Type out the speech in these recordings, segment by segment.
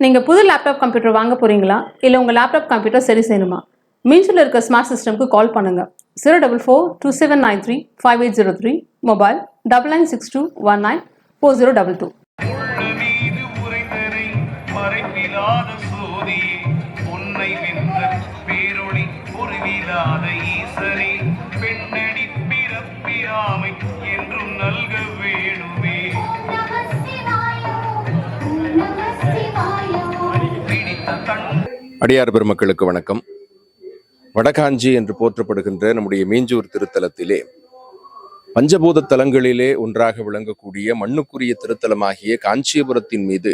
நீங்கள் புது laptop computer வாங்க போகிறீங்களா, இல்லை உங்கள் லேப்டாப் கம்ப்யூட்டர் சரி செய்யணுமா? மீன்ஸில் இருக்க ஸ்மார்ட் சிஸ்டம்க்கு கால் பண்ணுங்கள். 04427935803, மொபைல் 9962194022. அடியார் பெருமக்களுக்கு வணக்கம். வடகாஞ்சி என்று போற்றப்படுகின்ற நம்முடைய மீஞ்சூர் திருத்தலத்திலே பஞ்சபூத தலங்களிலே ஒன்றாக விளங்கக்கூடிய மண்ணுக்குரிய திருத்தலமாகிய காஞ்சிபுரத்தின் மீது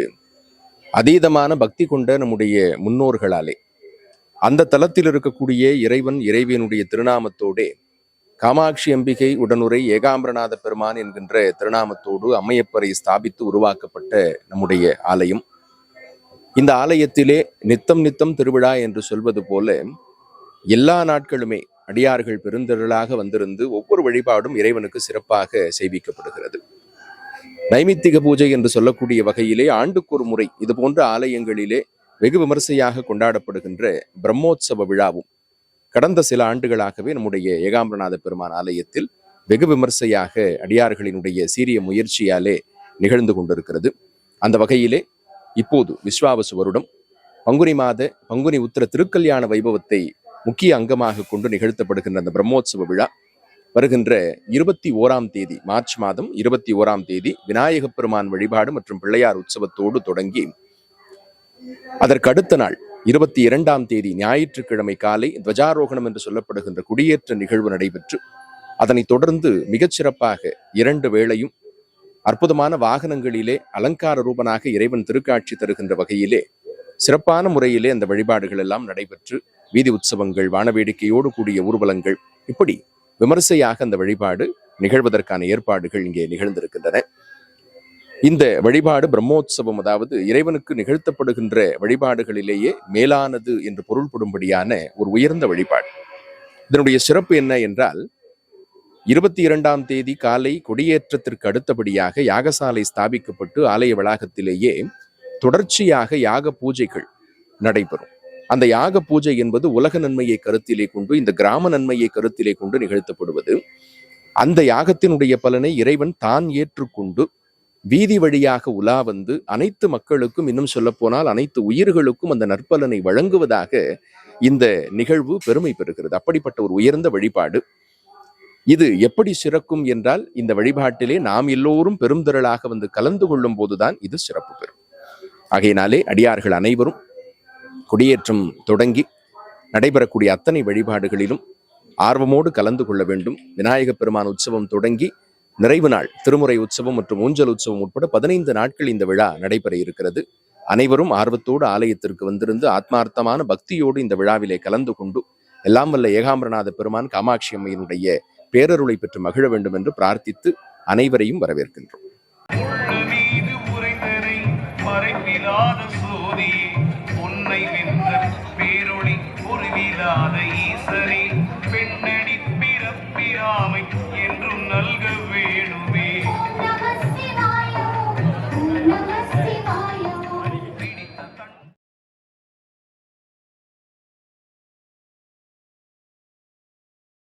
அதீதமான பக்தி கொண்ட நம்முடைய முன்னோர்களாலே அந்த தலத்தில் இருக்கக்கூடிய இறைவன் இறைவனுடைய திருநாமத்தோடே காமாட்சி அம்பிகை உடனுரை ஏகாம்பரநாத பெருமான் என்கின்ற திருநாமத்தோடு அம்மையப்பரை ஸ்தாபித்து உருவாக்கப்பட்ட நம்முடைய ஆலயம். இந்த ஆலயத்திலே நித்தம் நித்தம் திருவிழா என்று சொல்வது போல எல்லா நாட்களுமே அடியார்கள் பெருந்திரளாக வந்திருந்து ஒவ்வொரு வழிபாடும் இறைவனுக்கு சிறப்பாக செய்விக்கப்படுகிறது. நைமித்திக பூஜை என்று சொல்லக்கூடிய வகையிலே ஆண்டுக்கு ஒரு முறை இது போன்ற ஆலயங்களிலே வெகு விமர்சையாக கொண்டாடப்படுகின்ற பிரம்மோற்சவ விழாவும் கடந்த சில ஆண்டுகளாகவே நம்முடைய ஏகாம்பரநாத பெருமான் ஆலயத்தில் வெகு விமர்சையாக அடியார்களினுடைய சீரிய முயற்சியாலே நிகழ்ந்து கொண்டிருக்கிறது. அந்த வகையிலே இப்போது விஸ்வாவசு வருடம் பங்குனி உத்திர திருக்கல்யாண வைபவத்தை முக்கிய அங்கமாக கொண்டு நிகழ்த்தப்படுகின்ற அந்த பிரம்மோற்சவ விழா வருகின்ற 21ஆம் தேதி மார்ச் மாதம் 21ஆம் தேதி விநாயக பெருமான் வழிபாடு மற்றும் பிள்ளையார் உற்சவத்தோடு தொடங்கி அதற்கு அடுத்த நாள் 22ஆம் தேதி ஞாயிற்றுக்கிழமை காலை துவஜாரோகணம் என்று சொல்லப்படுகின்ற குடியேற்ற நிகழ்வு நடைபெற்று அதனைத் தொடர்ந்து மிகச்சிறப்பாக 2 வேளையும் அற்புதமான வாகனங்களிலே அலங்கார ரூபனாக இறைவன் திருக்காட்சி தருகின்ற வகையிலே சிறப்பான முறையிலே அந்த வழிபாடுகள் எல்லாம் நடைபெற்று வீதி உற்சவங்கள், வானவேடிக்கையோடு கூடிய ஊர்வலங்கள், இப்படி விமர்சையாக அந்த வழிபாடு நிகழ்வதற்கான ஏற்பாடுகள் இங்கே நிகழ்ந்திருக்கின்றன. இந்த வழிபாடு பிரம்மோற்சவம், அதாவது இறைவனுக்கு நிகழ்த்தப்படுகின்ற வழிபாடுகளிலேயே மேலானது என்று பொருள்படும்படியான ஒரு உயர்ந்த வழிபாடு. இதனுடைய சிறப்பு என்ன என்றால் 22ஆம் தேதி காலை கொடியேற்றத்திற்கு அடுத்தபடியாக யாகசாலை ஸ்தாபிக்கப்பட்டு ஆலய வளாகத்திலேயே தொடர்ச்சியாக யாக பூஜைகள் நடைபெறும். அந்த யாக பூஜை என்பது உலக நன்மையை கருத்திலே கொண்டு, இந்த கிராம நன்மையை கருத்திலே கொண்டு நிகழ்த்தப்படுவது. அந்த யாகத்தினுடைய பலனை இறைவன் தான் ஏற்றுக்கொண்டு வீதி வழியாக உலா வந்து அனைத்து மக்களுக்கும், இன்னும் சொல்ல போனால் அனைத்து உயிர்களுக்கும் அந்த நற்பலனை வழங்குவதாக இந்த நிகழ்வு பெருமை பெறுகிறது. அப்படிப்பட்ட ஒரு உயர்ந்த வழிபாடு. இது எப்படி சிறக்கும் என்றால், இந்த வழிபாட்டிலே நாம் எல்லோரும் பெருந்திரளாக வந்து கலந்து கொள்ளும் போதுதான் இது சிறப்பு பெறும். ஆகையினாலே அடியார்கள் அனைவரும் குடியேற்றம் தொடங்கி நடைபெறக்கூடிய அத்தனை வழிபாடுகளிலும் ஆர்வமோடு கலந்து கொள்ள வேண்டும். விநாயக பெருமான் உற்சவம் தொடங்கி நிறைவு நாள் திருமுறை உற்சவம் மற்றும் ஊஞ்சல் உற்சவம் உட்பட 15 நாட்கள் இந்த விழா நடைபெற இருக்கிறது. அனைவரும் ஆர்வத்தோடு ஆலயத்திற்கு வந்திருந்து ஆத்மார்த்தமான பக்தியோடு இந்த விழாவிலே கலந்து கொண்டு எல்லாம் வல்ல ஏகாம்பரநாத பெருமான் காமாட்சி அம்மையினுடைய பேரருளை பெற்று மகிழ வேண்டும் என்று பிரார்த்தித்து அனைவரையும் வரவேற்கின்றோம். ஈசரே பெண்ணடி பிறப்பியாமை என்றும் நல்க